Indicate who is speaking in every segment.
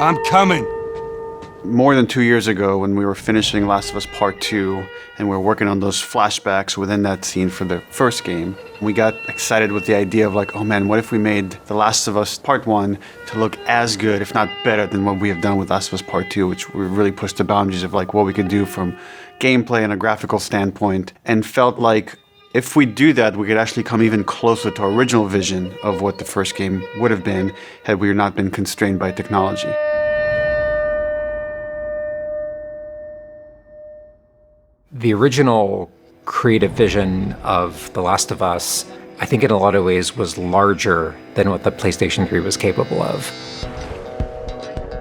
Speaker 1: I'm coming.
Speaker 2: More than 2 years ago, when we were finishing Last of Us Part 2, and we were working on those flashbacks within that scene for the first game, we got excited with the idea of like, oh man, what if we made The Last of Us Part 1 to look as good, if not better, than what we have done with Last of Us Part 2, which we really pushed the boundaries of like what we could do from gameplay and a graphical standpoint, and felt like if we do that, we could actually come even closer to our original vision of what the first game would have been had we not been constrained by technology.
Speaker 3: The original creative vision of The Last of Us, I think in a lot of ways was larger than what the PlayStation 3 was capable of.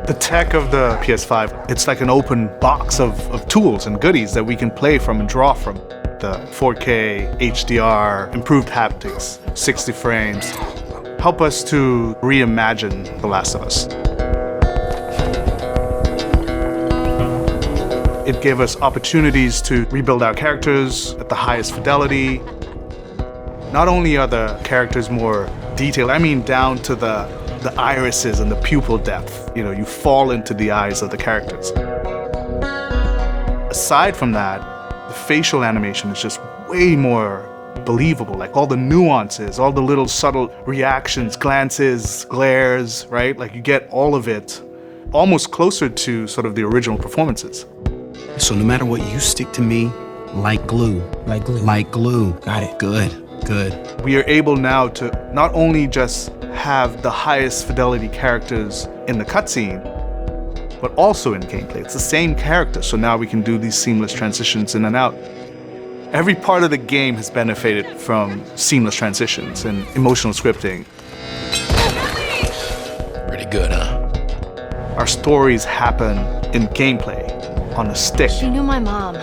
Speaker 4: The tech of the PS5, it's like an open box of tools and goodies that we can play from and draw from. The 4K, HDR, improved haptics, 60 frames, help us to reimagine The Last of Us. It gave us opportunities to rebuild our characters at the highest fidelity. Not only are the characters more detailed, I mean down to the irises and the pupil depth. You know, you fall into the eyes of the characters. Aside from that, the facial animation is just way more believable. Like all the nuances, all the little subtle reactions, glances, glares, right? Like you get all of it almost closer to sort of the original performances.
Speaker 5: So no matter what, you stick to me like glue.
Speaker 6: Like glue.
Speaker 5: Like glue.
Speaker 6: Got it.
Speaker 5: Good.
Speaker 4: We are able now to not only just have the highest fidelity characters in the cutscene, but also in gameplay. It's the same character, so now we can do these seamless transitions in and out. Every part of the game has benefited from seamless transitions and emotional scripting.
Speaker 5: Pretty good, huh?
Speaker 4: Our stories happen in gameplay, on a stick.
Speaker 7: She knew my mom.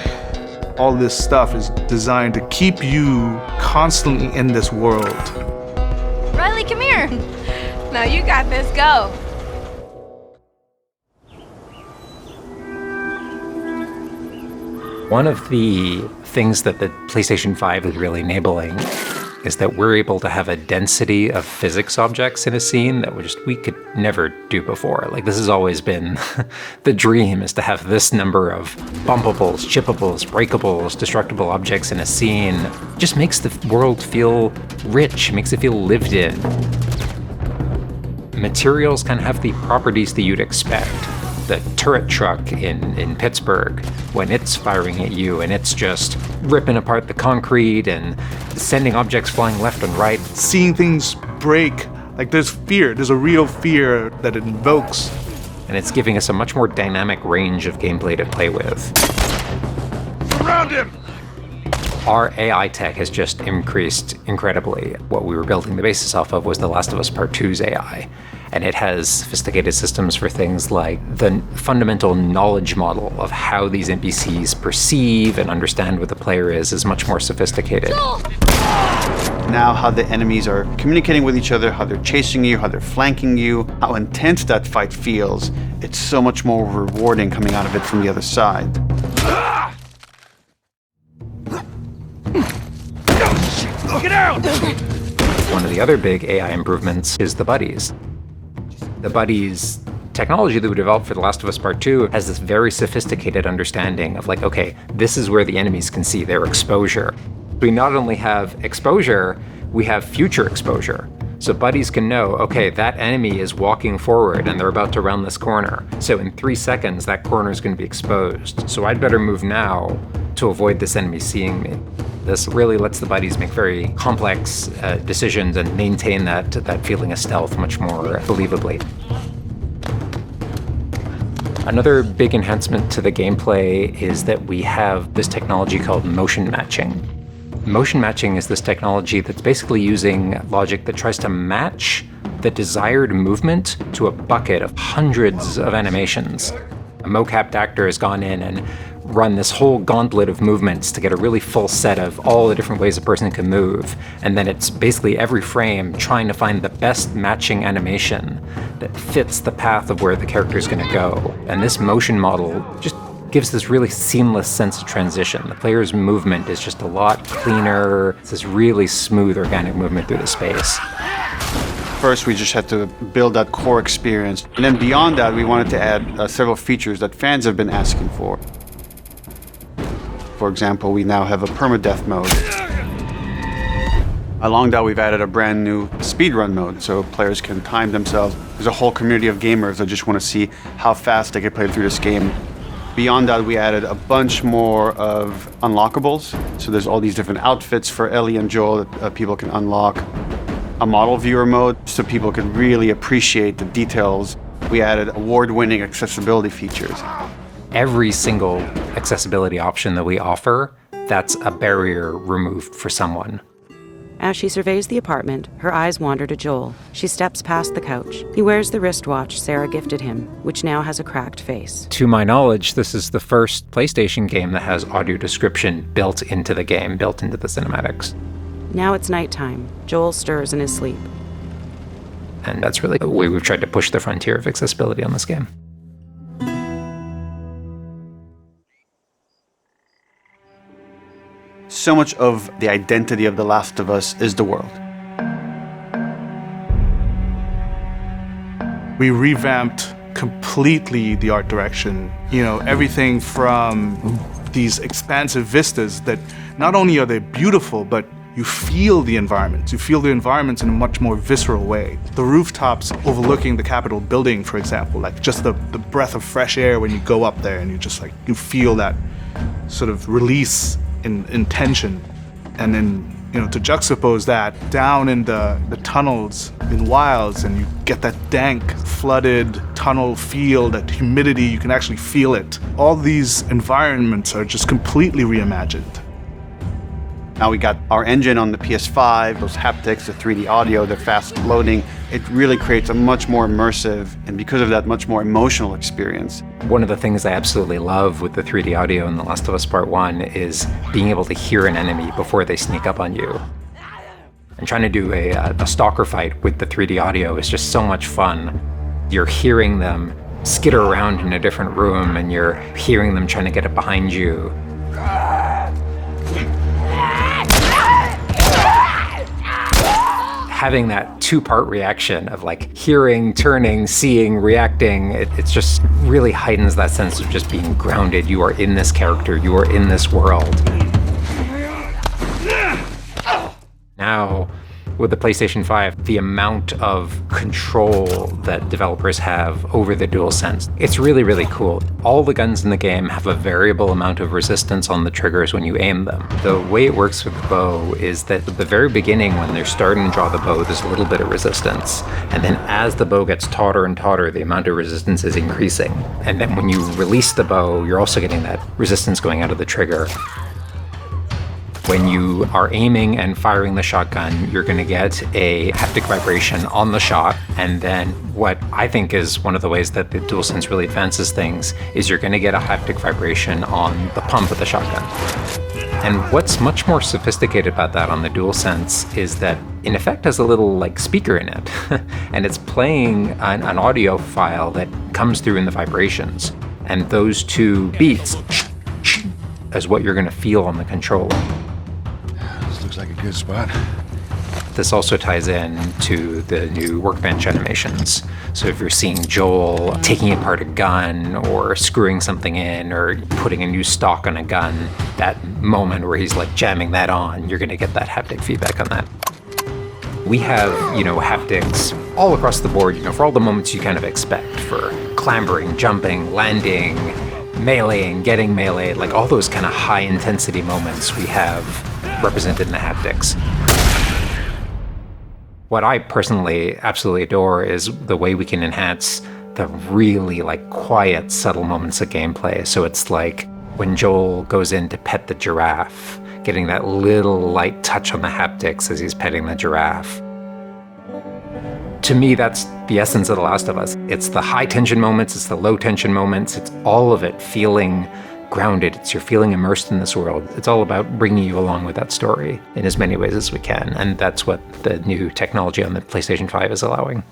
Speaker 4: All this stuff is designed to keep you constantly in this world.
Speaker 7: Riley, come here. Now you got this, go.
Speaker 3: One of the things that the PlayStation 5 is really enabling is that we're able to have a density of physics objects in a scene that we could never do before. Like, this has always been the dream, is to have this number of bumpables, chippables, breakables, destructible objects in a scene. It just makes the world feel rich, makes it feel lived in. Materials can have the properties that you'd expect. The turret truck in Pittsburgh, when it's firing at you and it's just ripping apart the concrete and sending objects flying left and right.
Speaker 4: Seeing things break, like there's fear, there's a real fear that it invokes.
Speaker 3: And it's giving us a much more dynamic range of gameplay to play with.
Speaker 1: Surround him!
Speaker 3: Our AI tech has just increased incredibly. What we were building the basis off of was The Last of Us Part 2's AI. And it has sophisticated systems for things like the fundamental knowledge model of how these NPCs perceive and understand what the player is much more sophisticated.
Speaker 2: Now how the enemies are communicating with each other, how they're chasing you, how they're flanking you, how intense that fight feels, it's so much more rewarding coming out of it from the other side.
Speaker 1: Get out!
Speaker 3: One of the other big AI improvements is the buddies. The buddies technology that we developed for The Last of Us Part 2 has this very sophisticated understanding of like, okay, this is where the enemies can see their exposure. We not only have exposure, we have future exposure. So buddies can know, okay, that enemy is walking forward and they're about to round this corner. So in 3 seconds, that corner is going to be exposed. So I'd better move now to avoid this enemy seeing me. This really lets the buddies make very complex decisions and maintain that feeling of stealth much more believably. Another big enhancement to the gameplay is that we have this technology called motion matching. Motion matching is this technology that's basically using logic that tries to match the desired movement to a bucket of hundreds of animations. A mocapped actor has gone in and run this whole gauntlet of movements to get a really full set of all the different ways a person can move. And then it's basically every frame trying to find the best matching animation that fits the path of where the character is going to go. And this motion model just gives this really seamless sense of transition. The player's movement is just a lot cleaner. It's this really smooth, organic movement through the space.
Speaker 2: First, we just had to build that core experience. And then beyond that, we wanted to add several features that fans have been asking for. For example, we now have a permadeath mode. Along that, we've added a brand new speedrun mode, so players can time themselves. There's a whole community of gamers that just want to see how fast they can play through this game. Beyond that, we added a bunch more of unlockables. So there's all these different outfits for Ellie and Joel that people can unlock. A model viewer mode, so people can really appreciate the details. We added award-winning accessibility features.
Speaker 3: Every single accessibility option that we offer, that's a barrier removed for someone.
Speaker 6: As she surveys the apartment, her eyes wander to Joel. She steps past the couch. He wears the wristwatch Sarah gifted him, which now has a cracked face.
Speaker 3: To my knowledge, this is the first PlayStation game that has audio description built into the game, built into the cinematics.
Speaker 6: Now it's nighttime. Joel stirs in his sleep.
Speaker 3: And that's really the way we've tried to push the frontier of accessibility on this game.
Speaker 2: So much of the identity of The Last of Us is the world.
Speaker 4: We revamped completely the art direction. You know, everything from these expansive vistas that not only are they beautiful, but you feel the environments. You feel the environments in a much more visceral way. The rooftops overlooking the Capitol building, for example, like just the breath of fresh air when you go up there and you just like, you feel that sort of release in tension. And then, you know, to juxtapose that down in the tunnels in Wilds, and you get that dank, flooded tunnel feel, that humidity, you can actually feel it. All these environments are just completely reimagined.
Speaker 2: Now we got our engine on the PS5, those haptics, the 3D audio, the fast loading. It really creates a much more immersive, and because of that, much more emotional experience.
Speaker 3: One of the things I absolutely love with the 3D audio in The Last of Us Part 1 is being able to hear an enemy before they sneak up on you. And trying to do a stalker fight with the 3D audio is just so much fun. You're hearing them skitter around in a different room, and you're hearing them trying to get up behind you. Having that two-part reaction of like hearing, turning, seeing, reacting, it's just really heightens that sense of just being grounded. You are in this character, you are in this world. Now, with the PlayStation 5, the amount of control that developers have over the DualSense, it's really, really cool. All the guns in the game have a variable amount of resistance on the triggers when you aim them. The way it works with the bow is that at the very beginning, when they're starting to draw the bow, there's a little bit of resistance. And then as the bow gets tauter and tauter, the amount of resistance is increasing. And then when you release the bow, you're also getting that resistance going out of the trigger. When you are aiming and firing the shotgun, you're going to get a haptic vibration on the shot. And then what I think is one of the ways that the DualSense really advances things is you're going to get a haptic vibration on the pump of the shotgun. And what's much more sophisticated about that on the DualSense is that in effect has a little like speaker in it. And it's playing an audio file that comes through in the vibrations. And those two beats is what you're going to feel on the controller.
Speaker 1: Looks like a good spot.
Speaker 3: This also ties in to the new workbench animations. So if you're seeing Joel taking apart a gun or screwing something in or putting a new stock on a gun, that moment where he's like jamming that on, you're gonna get that haptic feedback on that. We have, haptics all across the board, for all the moments you kind of expect, for clambering, jumping, landing, meleeing, getting meleeed, like all those kind of high intensity moments we have represented in the haptics. What I personally absolutely adore is the way we can enhance the really quiet, subtle moments of gameplay. So it's like when Joel goes in to pet the giraffe, getting that little light touch on the haptics as he's petting the giraffe. To me, that's the essence of The Last of Us. It's the high tension moments, it's the low tension moments, it's all of it feeling grounded. You're feeling immersed in this world. It's all about bringing you along with that story in as many ways as we can. And that's what the new technology on the PlayStation 5 is allowing.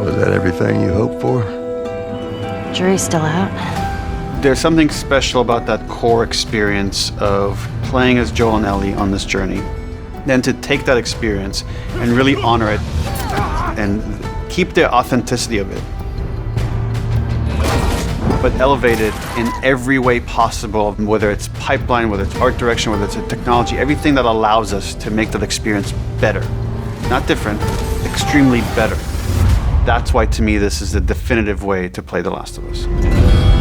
Speaker 8: Was that everything you hoped for?
Speaker 6: Jury's still out.
Speaker 2: There's something special about that core experience of playing as Joel and Ellie on this journey, then to take that experience and really honor it and keep the authenticity of it, but elevate it in every way possible, whether it's pipeline, whether it's art direction, whether it's a technology, everything that allows us to make that experience better. Not different, extremely better. That's why, to me, this is the definitive way to play The Last of Us.